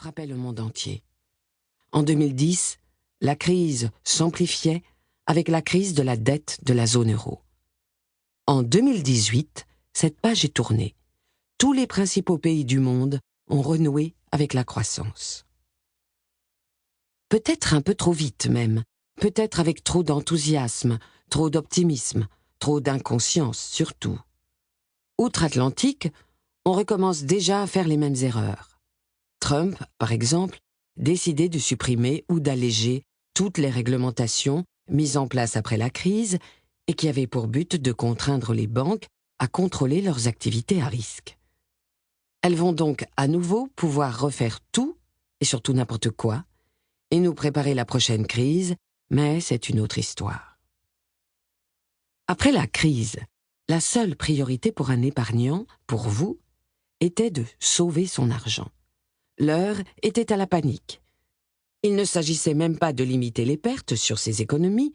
frappait le monde entier. En 2010, la crise s'amplifiait avec la crise de la dette de la zone euro. En 2018, cette page est tournée. Tous les principaux pays du monde ont renoué avec la croissance. Peut-être un peu trop vite même, peut-être avec trop d'enthousiasme, trop d'optimisme, trop d'inconscience surtout. Outre-Atlantique, on recommence déjà à faire les mêmes erreurs. Trump, par exemple, décidait de supprimer ou d'alléger toutes les réglementations mises en place après la crise et qui avaient pour but de contraindre les banques à contrôler leurs activités à risque. Elles vont donc à nouveau pouvoir refaire tout, et surtout n'importe quoi, et nous préparer la prochaine crise, mais c'est une autre histoire. Après la crise, la seule priorité pour un épargnant, pour vous, était de sauver son argent. L'heure était à la panique. Il ne s'agissait même pas de limiter les pertes sur ses économies,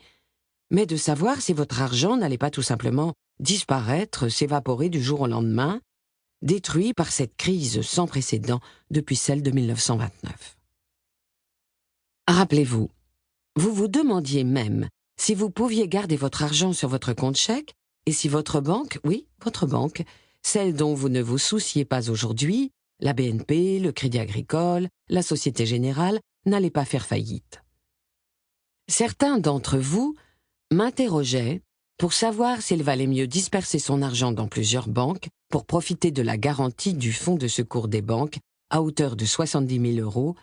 mais de savoir si votre argent n'allait pas tout simplement disparaître, s'évaporer du jour au lendemain, détruit par cette crise sans précédent depuis celle de 1929. Rappelez-vous, vous vous demandiez même si vous pouviez garder votre argent sur votre compte chèque et si votre banque, oui, votre banque, celle dont vous ne vous souciez pas aujourd'hui, la BNP, le Crédit Agricole, la Société Générale, n'allait pas faire faillite. Certains d'entre vous m'interrogeaient pour savoir s'il valait mieux disperser son argent dans plusieurs banques pour profiter de la garantie du fonds de secours des banques à hauteur de 70 000 €,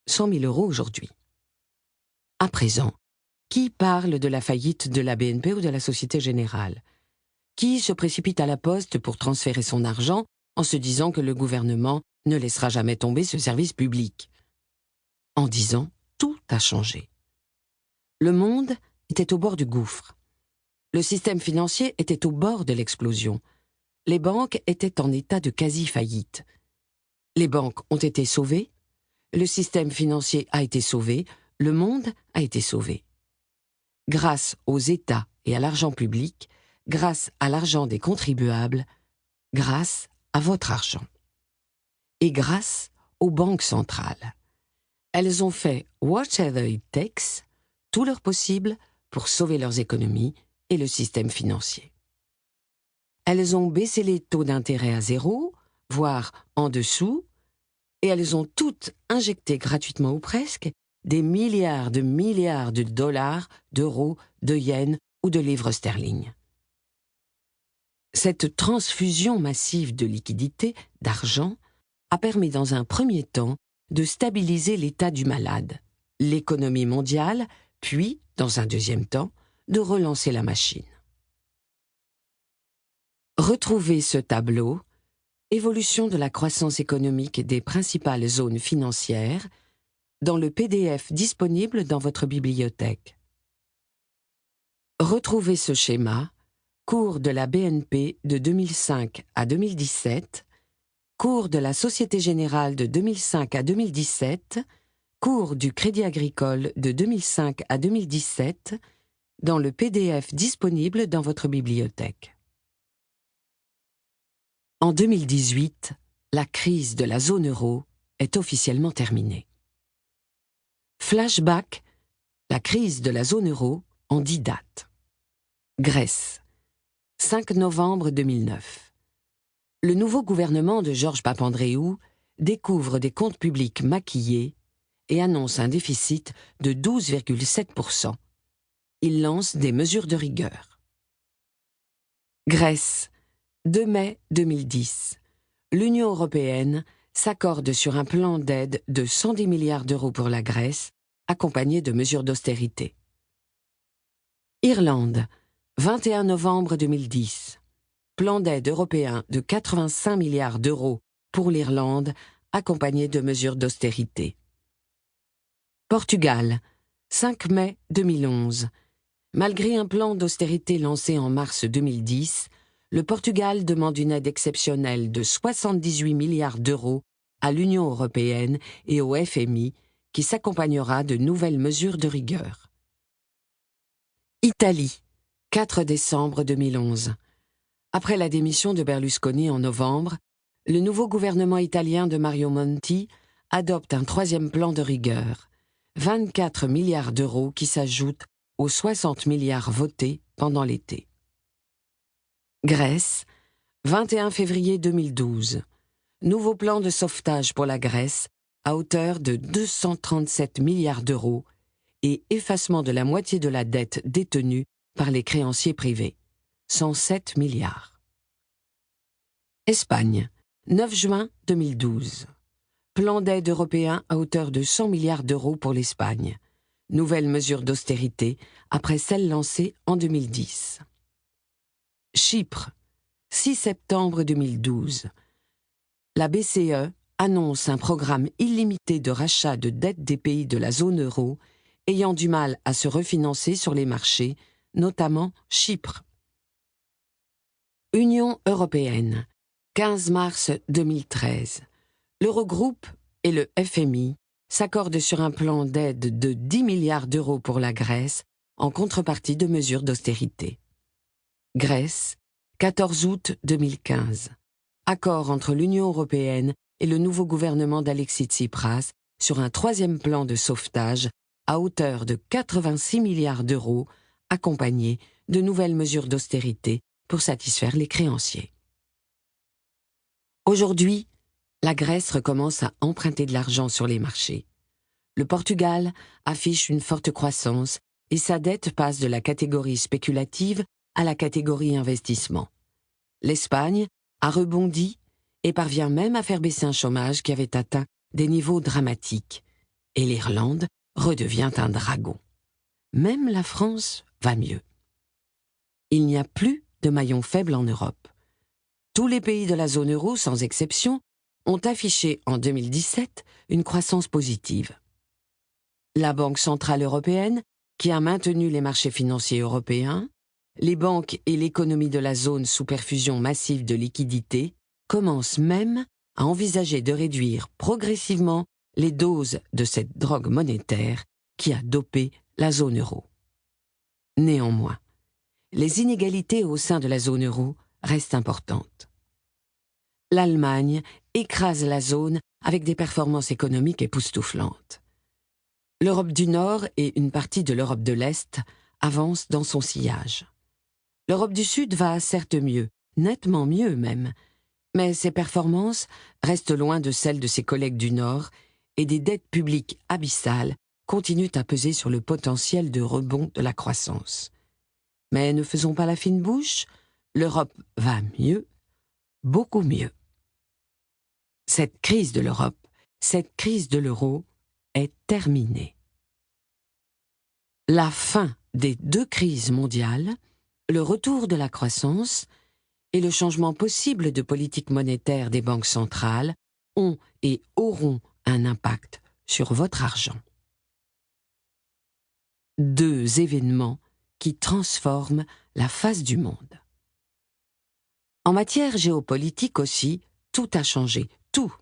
100 000 € aujourd'hui. À présent, qui parle de la faillite de la BNP ou de la Société Générale? Qui se précipite à la poste pour transférer son argent en se disant que le gouvernement ne laissera jamais tomber ce service public? En 10 ans, tout a changé. Le monde était au bord du gouffre. Le système financier était au bord de l'explosion. Les banques étaient en état de quasi-faillite. Les banques ont été sauvées, le système financier a été sauvé, le monde a été sauvé. Grâce aux États et à l'argent public, grâce à l'argent des contribuables, grâce à votre argent. Et grâce aux banques centrales. Elles ont fait whatever it takes, tout leur possible pour sauver leurs économies et le système financier. Elles ont baissé les taux d'intérêt à zéro, voire en dessous, et elles ont toutes injecté gratuitement ou presque des milliards de dollars, d'euros, de yens ou de livres sterling. Cette transfusion massive de liquidités, d'argent, a permis dans un premier temps de stabiliser l'état du malade, l'économie mondiale, puis, dans un deuxième temps, de relancer la machine. Retrouvez ce tableau, évolution de la croissance économique des principales zones financières, dans le PDF disponible dans votre bibliothèque. Retrouvez ce schéma, cours de la BNP de 2005 à 2017, cours de la Société Générale de 2005 à 2017, cours du Crédit Agricole de 2005 à 2017, dans le PDF disponible dans votre bibliothèque. En 2018, la crise de la zone euro est officiellement terminée. Flashback, la crise de la zone euro en 10 dates. Grèce, 5 novembre 2009. Le nouveau gouvernement de Georges Papandréou découvre des comptes publics maquillés et annonce un déficit de 12,7%. Il lance des mesures de rigueur. Grèce, 2 mai 2010. L'Union européenne s'accorde sur un plan d'aide de 110 milliards d'euros pour la Grèce, accompagné de mesures d'austérité. Irlande, 21 novembre 2010. Plan d'aide européen de 85 milliards d'euros pour l'Irlande, accompagné de mesures d'austérité. Portugal, 5 mai 2011. Malgré un plan d'austérité lancé en mars 2010, le Portugal demande une aide exceptionnelle de 78 milliards d'euros à l'Union européenne et au FMI, qui s'accompagnera de nouvelles mesures de rigueur. Italie, 4 décembre 2011. Après la démission de Berlusconi en novembre, le nouveau gouvernement italien de Mario Monti adopte un troisième plan de rigueur, 24 milliards d'euros qui s'ajoutent aux 60 milliards votés pendant l'été. Grèce, 21 février 2012. Nouveau plan de sauvetage pour la Grèce à hauteur de 237 milliards d'euros et effacement de la moitié de la dette détenue par les créanciers privés, 107 milliards. Espagne, 9 juin 2012. Plan d'aide européen à hauteur de 100 milliards d'euros pour l'Espagne. Nouvelle mesure d'austérité après celle lancée en 2010. Chypre, 6 septembre 2012. La BCE annonce un programme illimité de rachat de dettes des pays de la zone euro ayant du mal à se refinancer sur les marchés, notamment Chypre. Union européenne, 15 mars 2013. L'Eurogroupe et le FMI s'accordent sur un plan d'aide de 10 milliards d'euros pour la Grèce en contrepartie de mesures d'austérité. Grèce, 14 août 2015. Accord entre l'Union européenne et le nouveau gouvernement d'Alexis Tsipras sur un troisième plan de sauvetage à hauteur de 86 milliards d'euros, accompagné de nouvelles mesures d'austérité pour satisfaire les créanciers. Aujourd'hui, la Grèce recommence à emprunter de l'argent sur les marchés. Le Portugal affiche une forte croissance et sa dette passe de la catégorie spéculative à la catégorie investissement. L'Espagne a rebondi et parvient même à faire baisser un chômage qui avait atteint des niveaux dramatiques. Et l'Irlande redevient un dragon. Même la France va mieux. Il n'y a plus de maillon faible en Europe. Tous les pays de la zone euro, sans exception, ont affiché en 2017 une croissance positive. La Banque centrale européenne, qui a maintenu les marchés financiers européens, les banques et l'économie de la zone sous perfusion massive de liquidités, commencent même à envisager de réduire progressivement les doses de cette drogue monétaire qui a dopé la zone euro. Néanmoins, les inégalités au sein de la zone euro restent importantes. L'Allemagne écrase la zone avec des performances économiques époustouflantes. L'Europe du Nord et une partie de l'Europe de l'Est avancent dans son sillage. L'Europe du Sud va certes mieux, nettement mieux même, mais ses performances restent loin de celles de ses collègues du Nord et des dettes publiques abyssales continuent à peser sur le potentiel de rebond de la croissance. Mais ne faisons pas la fine bouche, l'Europe va mieux, beaucoup mieux. Cette crise de l'Europe, cette crise de l'euro est terminée. La fin des deux crises mondiales, le retour de la croissance et le changement possible de politique monétaire des banques centrales ont et auront un impact sur votre argent. Deux événements qui transforment la face du monde. En matière géopolitique aussi, tout a changé, tout.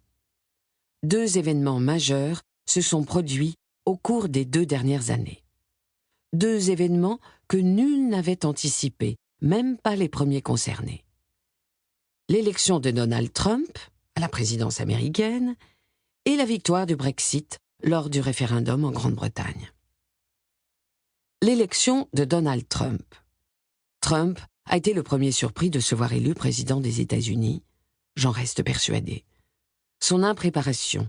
Deux événements majeurs se sont produits au cours des 2 dernières années. Deux événements que nul n'avait anticipés, même pas les premiers concernés. L'élection de Donald Trump à la présidence américaine et la victoire du Brexit lors du référendum en Grande-Bretagne. L'élection de Donald Trump. Trump a été le premier surpris de se voir élu président des États-Unis. J'en reste persuadé. Son impréparation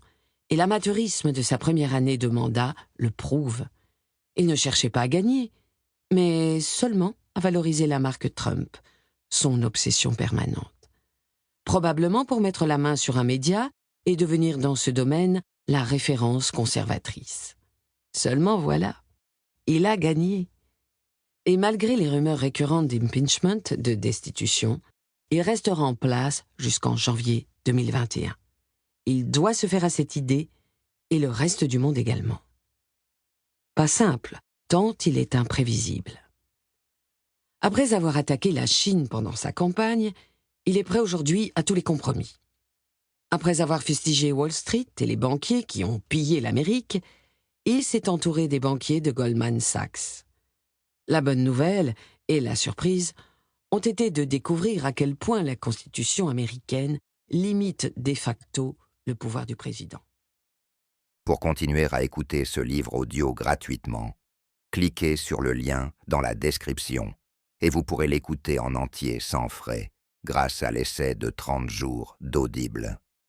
et l'amateurisme de sa première année de mandat le prouvent. Il ne cherchait pas à gagner, mais seulement à valoriser la marque Trump, son obsession permanente. Probablement pour mettre la main sur un média et devenir dans ce domaine la référence conservatrice. Seulement voilà, il a gagné. Et malgré les rumeurs récurrentes d'impeachment, de destitution, il restera en place jusqu'en janvier 2021. Il doit se faire à cette idée, et le reste du monde également. Pas simple, tant il est imprévisible. Après avoir attaqué la Chine pendant sa campagne, il est prêt aujourd'hui à tous les compromis. Après avoir fustigé Wall Street et les banquiers qui ont pillé l'Amérique, il s'est entouré des banquiers de Goldman Sachs. La bonne nouvelle et la surprise ont été de découvrir à quel point la Constitution américaine limite de facto le pouvoir du président. Pour continuer à écouter ce livre audio gratuitement, cliquez sur le lien dans la description et vous pourrez l'écouter en entier sans frais grâce à l'essai de 30 jours d'Audible.